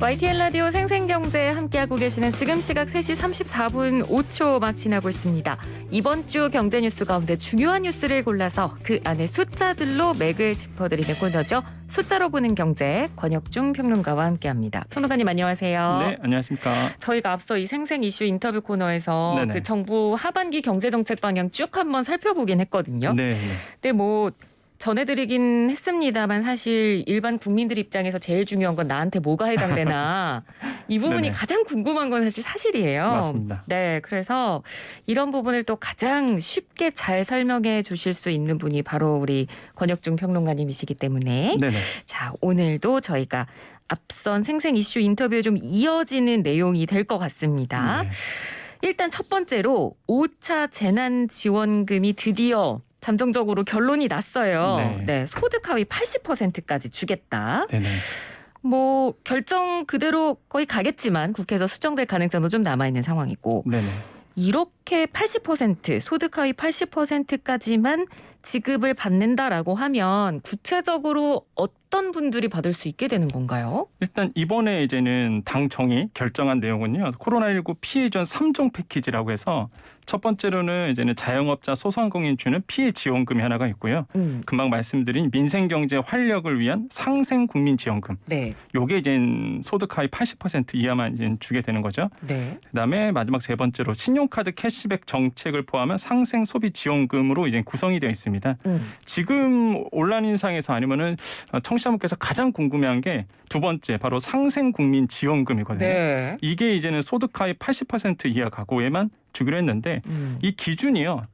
YTN 라디오 생생경제 함께하고 계시는 지금 시각 3시 34분 5초 막 지나고 있습니다. 이번 주 경제 뉴스 가운데 중요한 뉴스를 골라서 그 안에 숫자들로 맥을 짚어드리는 코너죠. 숫자로 보는 경제, 권혁중 평론가와 함께합니다. 평론가님 안녕하세요. 네, 안녕하십니까. 저희가 앞서 이 생생 이슈 인터뷰 코너에서 네네. 그 정부 하반기 경제정책 방향 쭉 한번 살펴보긴 했거든요. 네. 근데 뭐 전해드리긴 했습니다만 사실 일반 국민들 입장에서 제일 중요한 건 나한테 뭐가 해당되나 이 부분이 네네. 가장 궁금한 건 사실 사실이에요. 맞습니다. 네, 그래서 이런 부분을 또 가장 쉽게 잘 설명해 주실 수 있는 분이 바로 우리 권혁중 평론가님이시기 때문에 네네. 자, 오늘도 저희가 앞선 생생 이슈 인터뷰에 좀 이어지는 내용이 될 것 같습니다. 네. 일단 첫 번째로 5차 재난지원금이 드디어 잠정적으로 결론이 났어요. 네. 네, 소득 하위 80%까지 주겠다. 네네. 뭐 결정 그대로 거의 가겠지만 국회에서 수정될 가능성도 좀 남아있는 상황이고 네네. 이렇게 80% 소득 하위 80%까지만 지급을 받는다라고 하면 구체적으로 어떤 분들이 받을 수 있게 되는 건가요? 일단 이번에 이제는 당정이 결정한 내용은요. 코로나19 피해 지원 3종 패키지라고 해서 첫 번째로는 이제는 자영업자 소상공인 주는 피해 지원금이 하나가 있고요. 금방 말씀드린 민생경제 활력을 위한 상생국민지원금. 네. 요게 이제 소득 하위 80% 이하만 이제 주게 되는 거죠. 네. 그다음에 마지막 세 번째로 신용카드 캐시백 정책을 포함한 상생 소비 지원금으로 이제 구성이 되어 있습니다. 지금 온라인상에서 아니면은 청취자분께서 가장 궁금해한 게 두 번째 바로 상생국민지원금이거든요. 네. 이게 이제는 소득 하위 80% 이하 가구에만 주기로 했는데 이 기준이요.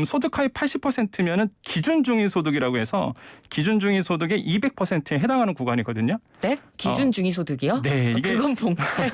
소득 하위 80%면은 기준 중위 소득이라고 해서 기준 중위 소득의 200%에 해당하는 구간이거든요. 네? 기준 중위 소득이요? 네, 이게 그건 뭔가요?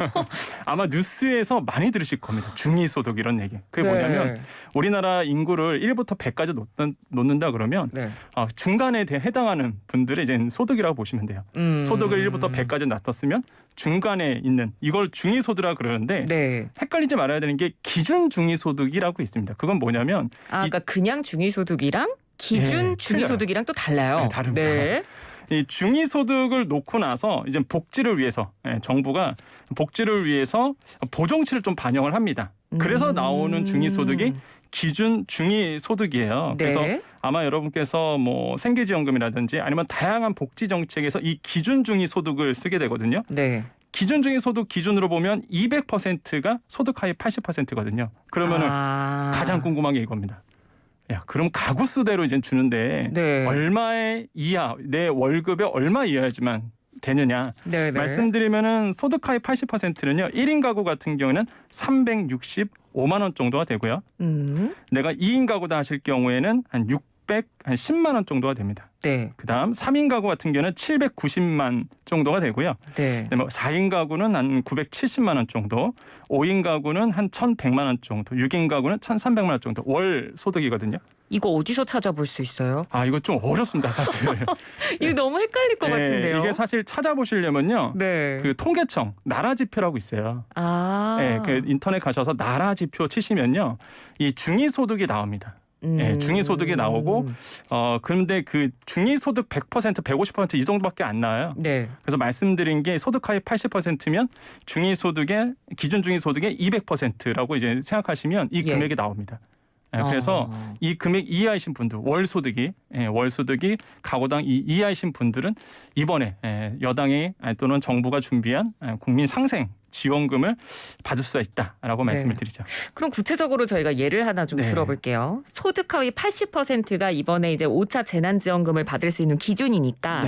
아마 뉴스에서 많이 들으실 겁니다. 중위 소득 이런 얘기. 그게 네. 뭐냐면 우리나라 인구를 1부터 100까지 놓는다 그러면 네. 중간에 해당하는 분들의 이제 소득이라고 보시면 돼요. 소득을 1부터 100까지 놨었으면 중간에 있는 이걸 중위소득이라고 그러는데 네. 헷갈리지 말아야 되는 게 기준 중위소득이라고 있습니다. 그건 뭐냐면 그러니까 그냥 중위소득이랑 기준 네, 중위소득이랑 또 달라요. 네, 다릅니다. 네. 이 중위소득을 놓고 나서 이제 복지를 위해서 정부가 복지를 위해서 보정치를 좀 반영을 합니다. 그래서 나오는 중위소득이 기준 중위소득이에요. 네. 그래서 아마 여러분께서 뭐 생계지원금이라든지 아니면 다양한 복지 정책에서 이 기준 중위소득을 쓰게 되거든요. 네. 기준 중위소득 기준으로 보면 200%가 소득 하위 80%거든요. 그러면은 가장 궁금한 게 이겁니다. 야, 그럼 가구 수대로 이제 주는데 네. 얼마의 이하 내 월급의 얼마 이하야지만 되느냐. 네. 말씀드리면은 소득 하위 80%는요. 1인 가구 같은 경우에는 365만 원 정도가 되고요. 내가 2인 가구다 하실 경우에는 한 10만 원 정도가 됩니다. 네. 그다음 3인 가구 같은 경우는 790만 정도가 되고요. 네. 뭐 4인 가구는 한 970만 원 정도, 5인 가구는 한 1,100만 원 정도, 6인 가구는 1,300만 원 정도 월 소득이거든요. 이거 어디서 찾아볼 수 있어요? 이거 좀 어렵습니다, 사실. 이거 너무 헷갈릴 것 같은데요. 이게 사실 찾아보시려면요. 네. 그 통계청 나라지표라고 있어요. 네, 그 인터넷 가셔서 나라지표 치시면요. 이 중위소득이 나옵니다. 네, 중위소득이 나오고 그런데 그 중위소득 100%, 150% 이 정도밖에 안 나와요. 네. 그래서 말씀드린 게 소득 하위 80%면 중위소득의 기준 중위소득의 200%라고 이제 생각하시면 이 금액이 나옵니다. 그래서 이 금액 이하이신 분들 월소득이 가구당 이하이신 분들은 이번에 여당이 또는 정부가 준비한 국민 상생 지원금을 받을 수가 있다라고 말씀을 드리죠. 그럼 구체적으로 저희가 예를 하나 좀 들어볼게요. 소득 하위 80%가 이번에 이제 5차 재난지원금을 받을 수 있는 기준이니까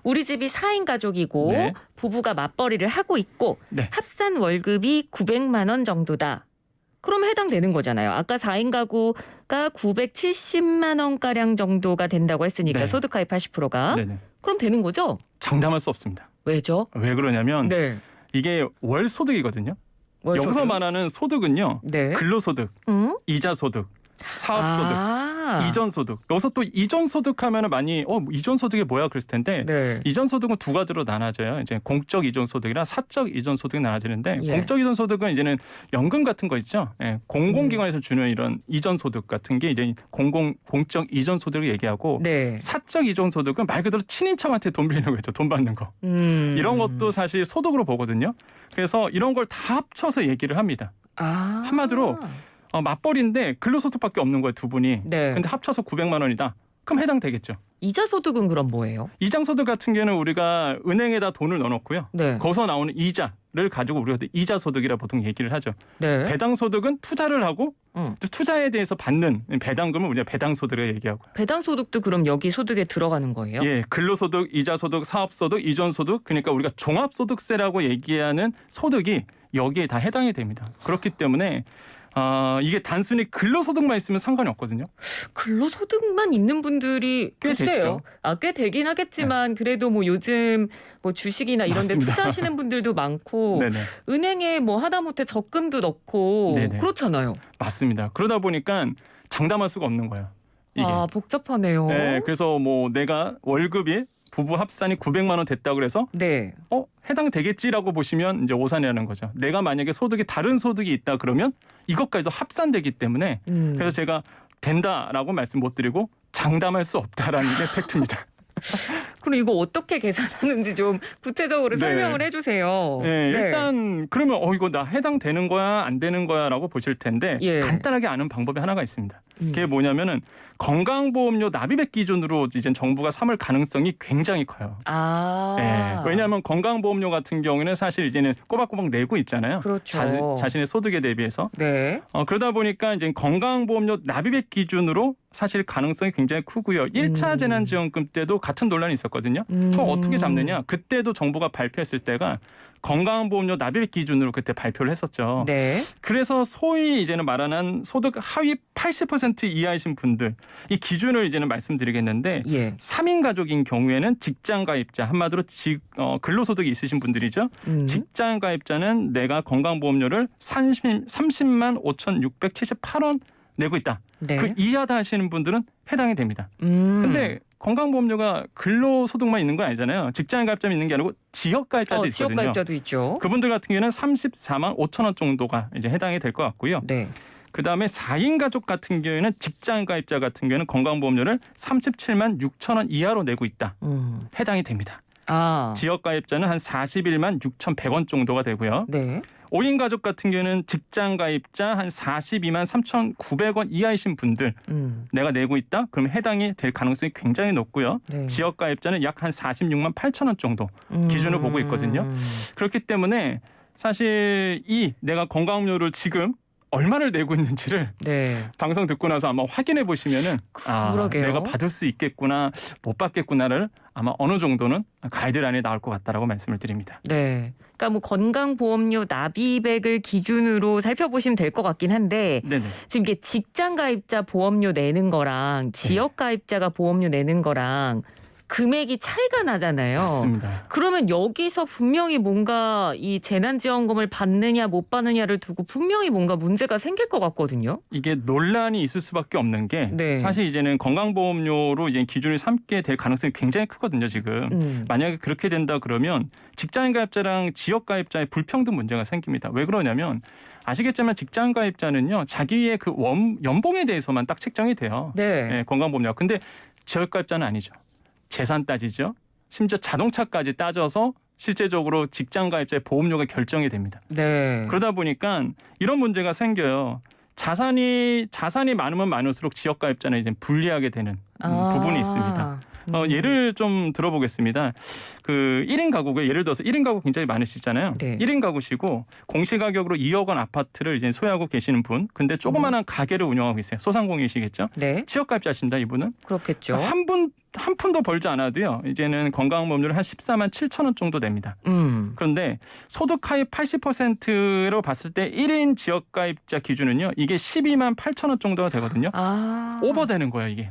우리 집이 4인 가족이고 부부가 맞벌이를 하고 있고 합산 월급이 900만 원 정도다. 그럼 해당되는 거잖아요. 아까 4인 가구가 970만 원가량 정도가 된다고 했으니까 소득 하위 80%가. 그럼 되는 거죠? 장담할 수 없습니다. 왜죠? 왜 그러냐면 이게 월 소득이거든요. 여기서 말하는 소득은요. 근로소득, 이자소득, 사업소득, 이전소득. 여기서 또 이전소득 하면은 많이 이전소득이 뭐야 그랬을 텐데 네. 이전소득은 두 가지로 나눠져요. 이제 공적 이전소득이랑 사적 이전소득이 나눠지는데 예. 공적 이전소득은 이제는 연금 같은 거 있죠. 예, 공공기관에서 주는 이런 이전소득 같은 게 이제 공적 이전소득을 얘기하고 네. 사적 이전소득은 말 그대로 친인척한테 돈 빌리는 거죠. 돈 받는 거. 이런 것도 사실 소득으로 보거든요. 그래서 이런 걸 다 합쳐서 얘기를 합니다. 한마디로 맞벌이인데 근로소득밖에 없는 거예요, 두 분이. 네. 근데 합쳐서 900만 원이다. 그럼 해당되겠죠. 이자 소득은 그럼 뭐예요? 이장소득 같은 경우는 우리가 은행에다 돈을 넣어놓고요. 네. 거기서 나오는 이자를 가지고 우리가 이자소득이라 보통 얘기를 하죠. 네. 배당소득은 투자를 하고 또 투자에 대해서 받는 배당금을 우리가 배당소득을 얘기하고요. 배당 소득도 그럼 여기 소득에 들어가는 거예요? 예, 근로소득, 이자소득, 사업소득, 이전소득, 그러니까 우리가 종합소득세라고 얘기하는 소득이 여기에 다 해당이 됩니다. 그렇기 때문에 이게 단순히 근로소득만 있으면 상관이 없거든요. 근로소득만 있는 분들이 꽤 글쎄요. 되시죠. 꽤 되긴 하겠지만 그래도 뭐 요즘 뭐 주식이나 이런 데 맞습니다. 투자하시는 분들도 많고 네네. 은행에 뭐 하다못해 적금도 넣고 네네. 그렇잖아요. 맞습니다. 그러다 보니까 장담할 수가 없는 거예요. 이게. 복잡하네요. 네, 그래서 뭐 내가 월급이 부부 합산이 900만 원 됐다고 그래서 네. 해당되겠지라고 보시면 이제 오산이라는 거죠. 내가 만약에 소득이 다른 소득이 있다 그러면 이것까지도 합산되기 때문에 그래서 제가 된다라고 말씀 못 드리고 장담할 수 없다라는 게 팩트입니다. 그럼 이거 어떻게 계산하는지 좀 구체적으로 네. 설명을 해주세요. 네, 일단 그러면 이거 나 해당되는 거야 안 되는 거야라고 보실 텐데 예. 간단하게 아는 방법이 하나가 있습니다. 그게 뭐냐면은 건강보험료 납입액 기준으로 이제 정부가 삼을 가능성이 굉장히 커요. 네, 왜냐하면 건강보험료 같은 경우에는 사실 이제는 꼬박꼬박 내고 있잖아요. 그렇죠. 자신의 소득에 대비해서. 네. 그러다 보니까 이제 건강보험료 납입액 기준으로 사실 가능성이 굉장히 크고요. 1차 재난지원금 때도 같은 논란이 있었거든요. 그럼 어떻게 잡느냐? 그때도 정부가 발표했을 때가 건강보험료 납입액 기준으로 그때 발표를 했었죠. 네. 그래서 소위 이제는 말하는 소득 하위 80% 이하이신 분들 이 기준을 이제는 말씀드리겠는데 예. 3인 가족인 경우에는 직장 가입자 한마디로 근로소득이 있으신 분들이죠. 직장 가입자는 내가 건강보험료를 30만 5,678원 내고 있다. 네. 그 이하다 하시는 분들은 해당이 됩니다. 근데 건강보험료가 근로소득만 있는 건 아니잖아요. 직장 가입자만 있는 게 아니고 지역가입자도 있거든요. 지역가입자도 있죠. 그분들 같은 경우에는 34만 5천 원 정도가 이제 해당이 될 것 같고요. 네. 그다음에 4인 가족 같은 경우에는 직장 가입자 같은 경우에는 건강보험료를 37만 6천 원 이하로 내고 있다. 해당이 됩니다. 지역 가입자는 한 41만 6,100원 정도가 되고요. 네. 5인 가족 같은 경우에는 직장 가입자 한 42만 3,900원 이하이신 분들 내가 내고 있다? 그러면 해당이 될 가능성이 굉장히 높고요. 네. 지역 가입자는 약 한 46만 8천 원 정도 기준을 보고 있거든요. 그렇기 때문에 사실 내가 건강료를 지금 얼마를 내고 있는지를 네. 방송 듣고 나서 아마 확인해 보시면은 그러게요. 내가 받을 수 있겠구나 못 받겠구나를 아마 어느 정도는 가이드라인에 나올 것 같다라고 말씀을 드립니다. 네. 그러니까 뭐 건강보험료 납입액을 기준으로 살펴보시면 될 것 같긴 한데 네네. 지금 이게 직장 가입자 보험료 내는 거랑 지역 가입자가 보험료 내는 거랑 금액이 차이가 나잖아요. 맞습니다. 그러면 여기서 분명히 뭔가 이 재난지원금을 받느냐 못 받느냐를 두고 분명히 뭔가 문제가 생길 것 같거든요. 이게 논란이 있을 수밖에 없는 게 네. 사실 이제는 건강보험료로 이제 기준을 삼게 될 가능성이 굉장히 크거든요. 지금 만약에 그렇게 된다 그러면 직장인 가입자랑 지역 가입자의 불평등 문제가 생깁니다. 왜 그러냐면 아시겠지만 직장 가입자는요 자기의 그 연봉에 대해서만 딱 책정이 돼요. 네. 건강보험료. 근데 지역 가입자는 아니죠. 재산 따지죠. 심지어 자동차까지 따져서 실제적으로 직장 가입자의 보험료가 결정이 됩니다. 네. 그러다 보니까 이런 문제가 생겨요. 자산이 많으면 많을수록 지역 가입자는 이제 불리하게 되는 부분이 있습니다. 예를 좀 들어보겠습니다. 그 1인 가구고요. 예를 들어서 1인 가구 굉장히 많으시잖아요. 네. 1인 가구시고 공시가격으로 2억 원 아파트를 이제 소유하고 계시는 분. 근데 조그마한 가게를 운영하고 있어요. 소상공인이시겠죠. 네. 지역가입자신다 이분은. 그렇겠죠. 한 푼도 벌지 않아도요. 이제는 건강보험료를 한 14만 7천 원 정도 됩니다. 그런데 소득 하위 80%로 봤을 때 1인 지역가입자 기준은요. 이게 12만 8천 원 정도가 되거든요. 오버되는 거예요 이게.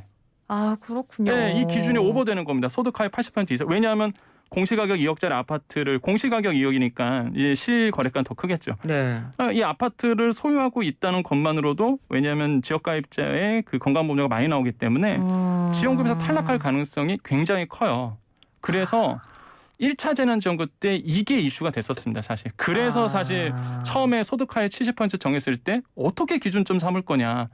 그렇군요. 네, 이 기준이 오버되는 겁니다. 소득 하위 80% 이상. 왜냐하면 공시가격 2억짜리 아파트를 공시가격 2억이니까 이제 실거래가는 더 크겠죠. 네. 이 아파트를 소유하고 있다는 것만으로도 왜냐하면 지역가입자의 그 건강보험료가 많이 나오기 때문에 지원금에서 탈락할 가능성이 굉장히 커요. 그래서 1차 재난지원금 때 이게 이슈가 됐었습니다. 사실. 그래서 사실 처음에 소득하에 70% 정했을 때 어떻게 기준점 삼을 거냐.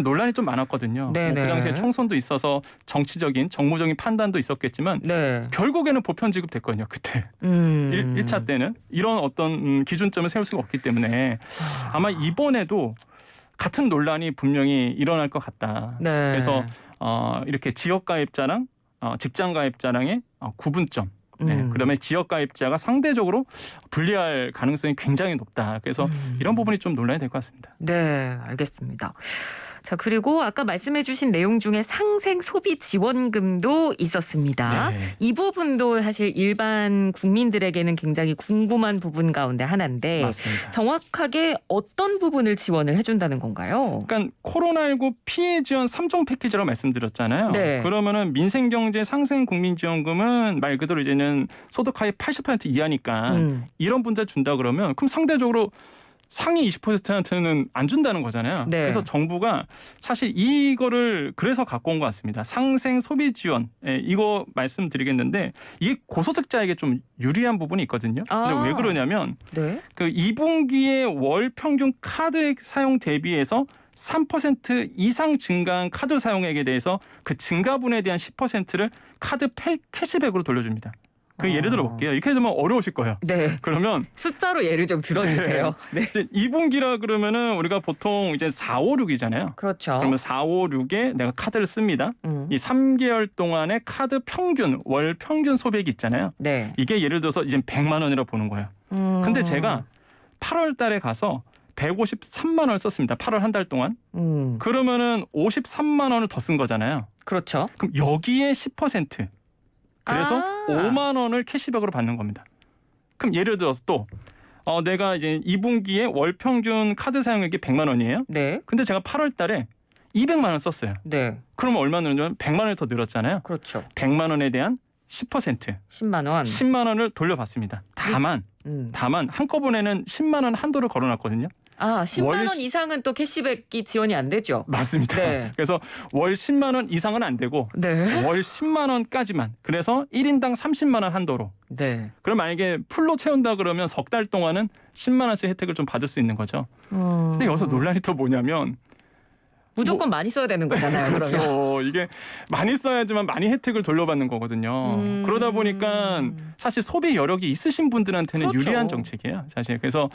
논란이 좀 많았거든요. 뭐 그 당시에 총선도 있어서 정치적인 정무적인 판단도 있었겠지만 네. 결국에는 보편 지급됐거든요. 그때 1차 때는 이런 어떤 기준점을 세울 수가 없기 때문에 아마 이번에도 같은 논란이 분명히 일어날 것 같다. 네. 그래서 이렇게 지역가입자랑 직장가입자랑의 구분점. 네, 그러면 지역가입자가 상대적으로 불리할 가능성이 굉장히 높다. 그래서 이런 부분이 좀 논란이 될 것 같습니다. 네, 알겠습니다. 자, 그리고 아까 말씀해 주신 내용 중에 상생 소비 지원금도 있었습니다. 네. 이 부분도 사실 일반 국민들에게는 굉장히 궁금한 부분 가운데 하나인데 맞습니다. 정확하게 어떤 부분을 지원을 해준다는 건가요? 그러니까 코로나19 피해 지원 3종 패키지라고 말씀드렸잖아요. 네. 그러면은 민생경제 상생 국민지원금은 말 그대로 이제는 소득하위 80% 이하니까 이런 분들 준다 그러면 그럼 상대적으로 상위 20%한테는 안 준다는 거잖아요. 네. 그래서 정부가 사실 이거를 그래서 갖고 온 것 같습니다. 상생 소비 지원 이거 말씀드리겠는데 이게 고소득자에게 좀 유리한 부분이 있거든요. 근데 왜 그러냐면 네. 그 2분기의 월 평균 카드 사용 대비해서 3% 이상 증가한 카드 사용액에 대해서 그 증가분에 대한 10%를 카드 캐시백으로 돌려줍니다. 그 예를 들어 볼게요. 이렇게 되면 어려우실 거예요. 네. 그러면 숫자로 예를 좀 들어주세요. 네. 이제 2분기라 그러면은 우리가 보통 이제 4, 5, 6이잖아요. 그렇죠. 그러면 4, 5, 6에 내가 카드를 씁니다. 이 3개월 동안의 카드 평균 월 평균 소비액이 있잖아요. 네. 이게 예를 들어서 이제 100만 원이라고 보는 거예요. 근데 제가 8월 달에 가서 153만 원을 썼습니다. 8월 한 달 동안. 그러면은 53만 원을 더 쓴 거잖아요. 그렇죠. 그럼 여기에 10% 그래서 5만 원을 캐시백으로 받는 겁니다. 그럼 예를 들어서 또 내가 이제 2분기에 월 평균 카드 사용액이 100만 원이에요. 네. 근데 제가 8월 달에 200만 원 썼어요. 네. 그러면 얼마 늘었냐면 100만 원이 더 늘었잖아요. 그렇죠. 100만 원에 대한 10% 10만 원. 10만 원을 돌려받습니다. 다만 한꺼번에는 10만 원 한도를 걸어놨거든요. 10만 원 이상은 또 캐시백이 지원이 안 되죠. 맞습니다. 네. 그래서 월 10만 원 이상은 안 되고 네. 월 10만 원까지만. 그래서 1인당 30만 원 한도로. 네. 그럼 만약에 풀로 채운다 그러면 석 달 동안은 10만 원씩 혜택을 좀 받을 수 있는 거죠. 근데 여기서 논란이 또 뭐냐면 무조건 많이 써야 되는 거잖아요. 그렇죠. 그러면. 이게 많이 써야지만 많이 혜택을 돌려받는 거거든요. 그러다 보니까 사실 소비 여력이 있으신 분들한테는 그렇죠. 유리한 정책이에요. 사실 그래서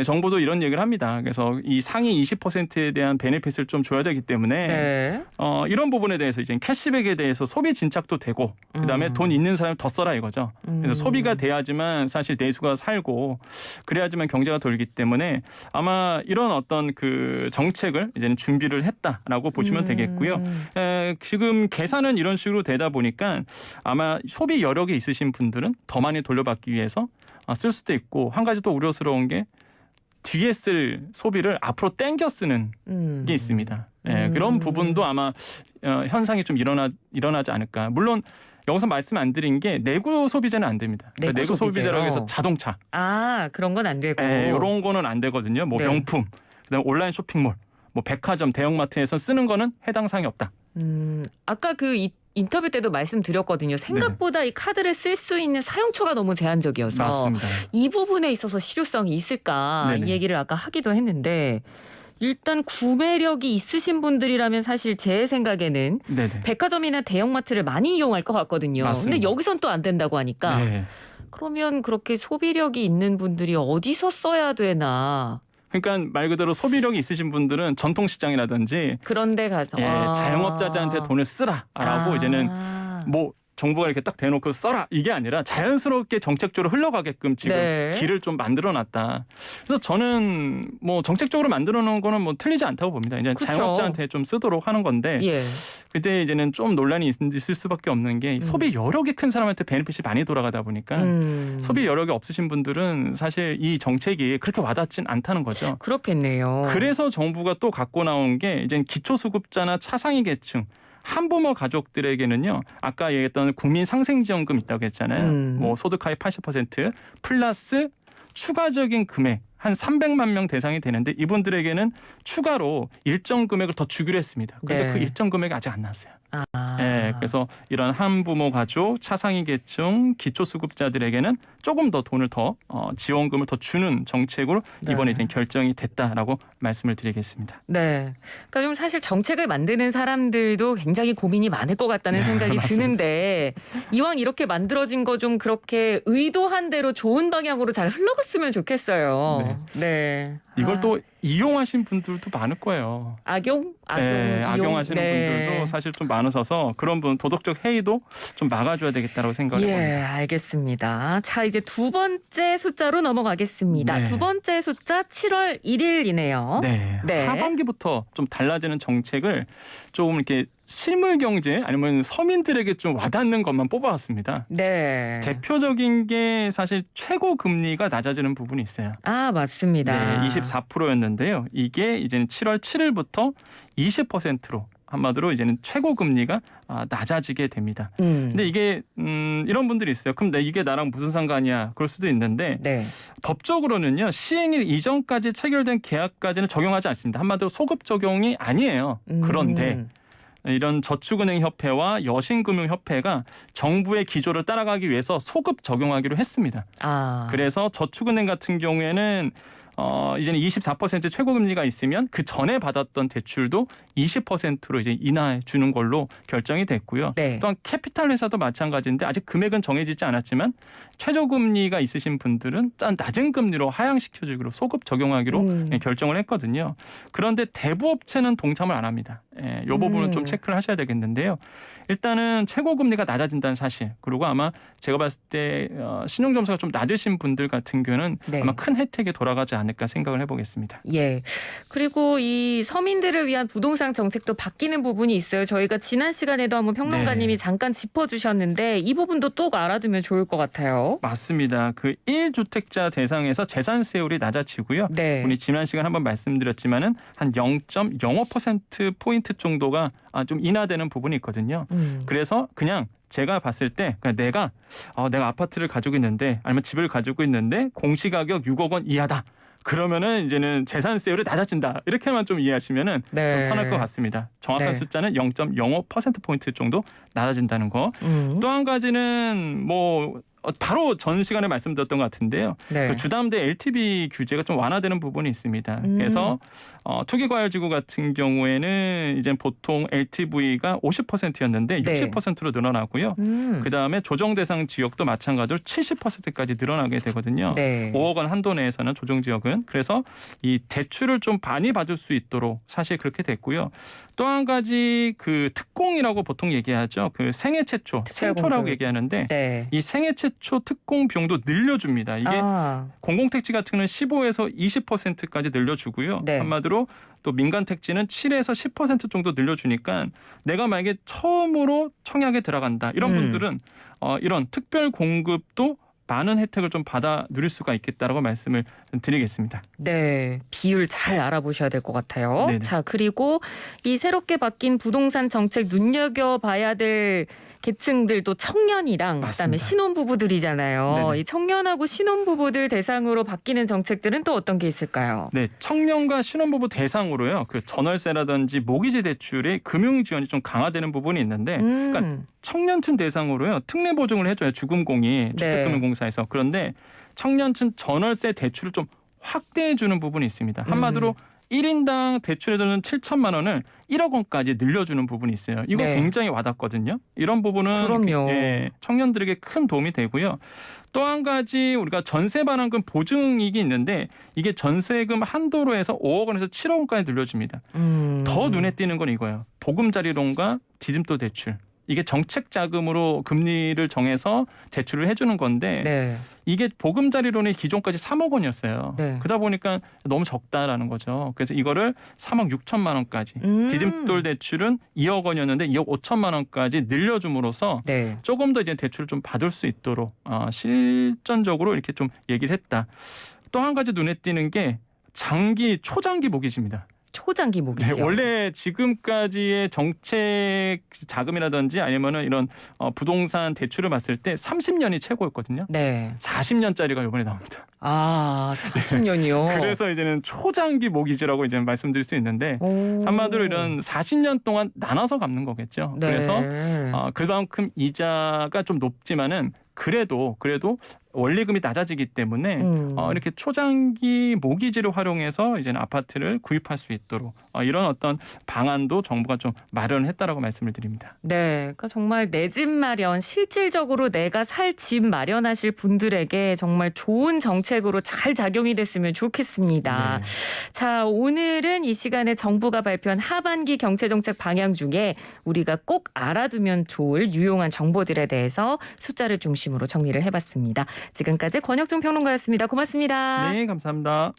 정부도 이런 얘기를 합니다. 그래서 이 상위 20%에 대한 베네핏을 좀 줘야 되기 때문에 네. 이런 부분에 대해서 이제 캐시백에 대해서 소비 진작도 되고 그다음에 돈 있는 사람 더 써라 이거죠. 그래서 소비가 돼야지만 사실 내수가 살고 그래야지만 경제가 돌기 때문에 아마 이런 어떤 그 정책을 이제는 준비를 했다라고 보시면 되겠고요. 지금 계산은 이런 식으로 되다 보니까 아마 소비 여력이 있으신 분들은 더 많이 돌려받기 위해서 쓸 수도 있고 한 가지 또 우려스러운 게 뒤에 쓸 소비를 앞으로 땡겨 쓰는 게 있습니다. 그런 부분도 아마 현상이 좀 일어나지 않을까. 물론 여기서 말씀 안 드린 게 내구 소비재는 안 됩니다. 그러니까 내구 소비재라고 해서 자동차. 그런 건 안 되고. 이런 거는 안 되거든요. 뭐 명품, 그다음에 온라인 쇼핑몰, 뭐 백화점, 대형마트에서 쓰는 거는 해당 사항이 없다. 아까 그 인터뷰 때도 말씀드렸거든요. 생각보다 이 카드를 쓸 수 있는 사용처가 너무 제한적이어서 맞습니다. 이 부분에 있어서 실효성이 있을까 이 얘기를 아까 하기도 했는데 일단 구매력이 있으신 분들이라면 사실 제 생각에는 백화점이나 대형마트를 많이 이용할 것 같거든요. 맞습니다. 근데 여기선 또 안 된다고 하니까 그러면 그렇게 소비력이 있는 분들이 어디서 써야 되나. 그러니까 말 그대로 소비력이 있으신 분들은 전통시장이라든지 그런 데 가서 자영업자들한테 돈을 쓰라라고 이제는 뭐 정부가 이렇게 딱 대놓고 써라 이게 아니라 자연스럽게 정책적으로 흘러가게끔 지금 길을 좀 만들어놨다. 그래서 저는 뭐 정책적으로 만들어놓은 거는 뭐 틀리지 않다고 봅니다. 이제 자영업자한테 좀 쓰도록 하는 건데 그때 이제는 좀 논란이 있을 수밖에 없는 게 소비 여력이 큰 사람한테 베네핏이 많이 돌아가다 보니까 소비 여력이 없으신 분들은 사실 이 정책이 그렇게 와닿진 않다는 거죠. 그렇겠네요. 그래서 정부가 또 갖고 나온 게 이제 기초수급자나 차상위 계층 한부모 가족들에게는요. 아까 얘기했던 국민상생지원금 있다고 했잖아요. 뭐 소득 하위 80% 플러스 추가적인 금액 한 300만 명 대상이 되는데 이분들에게는 추가로 일정 금액을 더 주기로 했습니다. 그런데 네. 그 일정 금액이 아직 안 나왔어요. 네, 그래서 이런 한부모 가족, 차상위 계층, 기초수급자들에게는 조금 더 돈을 더 지원금을 더 주는 정책으로 이번에 이제 결정이 됐다라고 말씀을 드리겠습니다. 네, 그러니까 좀 사실 정책을 만드는 사람들도 굉장히 고민이 많을 것 같다는 생각이 드는데 이왕 이렇게 만들어진 거 좀 그렇게 의도한 대로 좋은 방향으로 잘 흘러갔으면 좋겠어요. 네. 이걸 또 이용하신 분들도 많을 거예요. 악용하시는 분들도 사실 좀 많으셔서 그런 분 도덕적 해이도 좀 막아줘야 되겠다고 생각을 해봅니다. 알겠습니다. 자, 이제 두 번째 숫자로 넘어가겠습니다. 두 번째 숫자 7월 1일이네요. 네. 하반기부터 좀 달라지는 정책을 조금 이렇게 실물 경제 아니면 서민들에게 좀 와닿는 것만 뽑아왔습니다. 네. 대표적인 게 사실 최고 금리가 낮아지는 부분이 있어요. 맞습니다. 24%였는데요. 이게 이제는 7월 7일부터 20%로 한마디로 이제는 최고 금리가 낮아지게 됩니다. 근데 이게 이런 분들이 있어요. 그럼 이게 나랑 무슨 상관이야? 그럴 수도 있는데 법적으로는요. 시행일 이전까지 체결된 계약까지는 적용하지 않습니다. 한마디로 소급 적용이 아니에요. 그런데 이런 저축은행협회와 여신금융협회가 정부의 기조를 따라가기 위해서 소급 적용하기로 했습니다. 그래서 저축은행 같은 경우에는 이제는 24% 최고금리가 있으면 그 전에 받았던 대출도 20%로 이제 인하해 주는 걸로 결정이 됐고요. 또한 캐피탈 회사도 마찬가지인데 아직 금액은 정해지지 않았지만 최저금리가 있으신 분들은 낮은 금리로 하향시켜주기로 소급 적용하기로 결정을 했거든요. 그런데 대부업체는 동참을 안 합니다. 이 부분은 좀 체크를 하셔야 되겠는데요. 일단은 최고금리가 낮아진다는 사실 그리고 아마 제가 봤을 때 신용점수가 좀 낮으신 분들 같은 경우는 아마 큰 혜택이 돌아가지 않을까 생각을 해보겠습니다. 그리고 이 서민들을 위한 부동산 정책도 바뀌는 부분이 있어요. 저희가 지난 시간에도 한번 평론가님이 잠깐 짚어주셨는데 이 부분도 또 알아두면 좋을 것 같아요. 맞습니다. 그 1주택자 대상에서 재산세율이 낮아지고요. 우리 지난 시간 한번 말씀드렸지만은 한 0.05% 정도가 좀 인하되는 부분이 있거든요. 그래서 그냥 제가 봤을 때 그냥 내가 아파트를 가지고 있는데 아니면 집을 가지고 있는데 공시가격 6억 원 이하다. 그러면은 이제는 재산세율이 낮아진다. 이렇게만 좀 이해하시면은 좀 편할 것 같습니다. 정확한 숫자는 0.05% 정도 낮아진다는 거. 또 한 가지는 뭐 바로 전 시간에 말씀드렸던 것 같은데요. 그 주담대 LTV 규제가 좀 완화되는 부분이 있습니다. 그래서 투기과열지구 같은 경우에는 이제 보통 LTV가 50%였는데 60%로 늘어나고요. 그다음에 조정대상 지역도 마찬가지로 70%까지 늘어나게 되거든요. 5억 원 한도 내에서는 조정지역은. 그래서 이 대출을 좀 많이 받을 수 있도록 사실 그렇게 됐고요. 또 한 가지 그 특공이라고 보통 얘기하죠. 그 생애 최초, 생초라고 얘기하는데 이 생애 최초 특공 비용도 늘려줍니다. 이게 공공택지 같은 경우는 15에서 20%까지 늘려주고요. 한마디로 또 민간택지는 7에서 10% 정도 늘려주니까 내가 만약에 처음으로 청약에 들어간다. 이런 분들은 이런 특별 공급도 많은 혜택을 좀 받아 누릴 수가 있겠다라고 말씀을 드리겠습니다. 비율 잘 알아보셔야 될 것 같아요. 자, 그리고 이 새롭게 바뀐 부동산 정책 눈여겨봐야 될 계층들도 청년이랑 그다음에 신혼부부들이잖아요. 이 청년하고 신혼부부들 대상으로 바뀌는 정책들은 또 어떤 게 있을까요? 청년과 신혼부부 대상으로요. 그 전월세라든지 모기지 대출의 금융 지원이 좀 강화되는 부분이 있는데, 그러니까 청년층 대상으로요 특례 보증을 해줘요. 주금공이 주택금융공사에서. 그런데 청년층 전월세 대출을 좀 확대해주는 부분이 있습니다. 한마디로 1인당 대출해주는 7천만 원을 1억 원까지 늘려주는 부분이 있어요. 이거 굉장히 와닿거든요. 이런 부분은 청년들에게 큰 도움이 되고요. 또 한 가지 우리가 전세 반환금 보증이익이 있는데 이게 전세금 한도로 해서 5억 원에서 7억 원까지 늘려줍니다. 더 눈에 띄는 건 이거예요. 보금자리론과 디딤돌 대출. 이게 정책 자금으로 금리를 정해서 대출을 해주는 건데 이게 보금자리론이 기존까지 3억 원이었어요. 그러다 보니까 너무 적다라는 거죠. 그래서 이거를 3억 6천만 원까지 디딤돌 대출은 2억 원이었는데 2억 5천만 원까지 늘려줌으로써 조금 더 이제 대출을 좀 받을 수 있도록 실전적으로 이렇게 좀 얘기를 했다. 또 한 가지 눈에 띄는 게 초장기 모기지입니다. 초장기 모기지요. 네, 원래 지금까지의 정책 자금이라든지 아니면은 이런 부동산 대출을 봤을 때 30년이 최고였거든요. 네. 40년짜리가 이번에 나옵니다. 아, 40년이요. 그래서 이제는 초장기 모기지라고 이제 말씀드릴 수 있는데 한마디로 이런 40년 동안 나눠서 갚는 거겠죠. 네. 그래서 그만큼 이자가 좀 높지만은 그래도 원리금이 낮아지기 때문에 이렇게 초장기 모기지를 활용해서 이제는 아파트를 구입할 수 있도록 이런 어떤 방안도 정부가 좀 마련했다라고 말씀을 드립니다. 네, 그러니까 정말 내 집 마련, 실질적으로 내가 살 집 마련하실 분들에게 정말 좋은 정책으로 잘 작용이 됐으면 좋겠습니다. 네. 자, 오늘은 이 시간에 정부가 발표한 하반기 경제정책 방향 중에 우리가 꼭 알아두면 좋을 유용한 정보들에 대해서 숫자를 중심으로 정리를 해봤습니다. 지금까지 권혁중 평론가였습니다. 고맙습니다. 네, 감사합니다.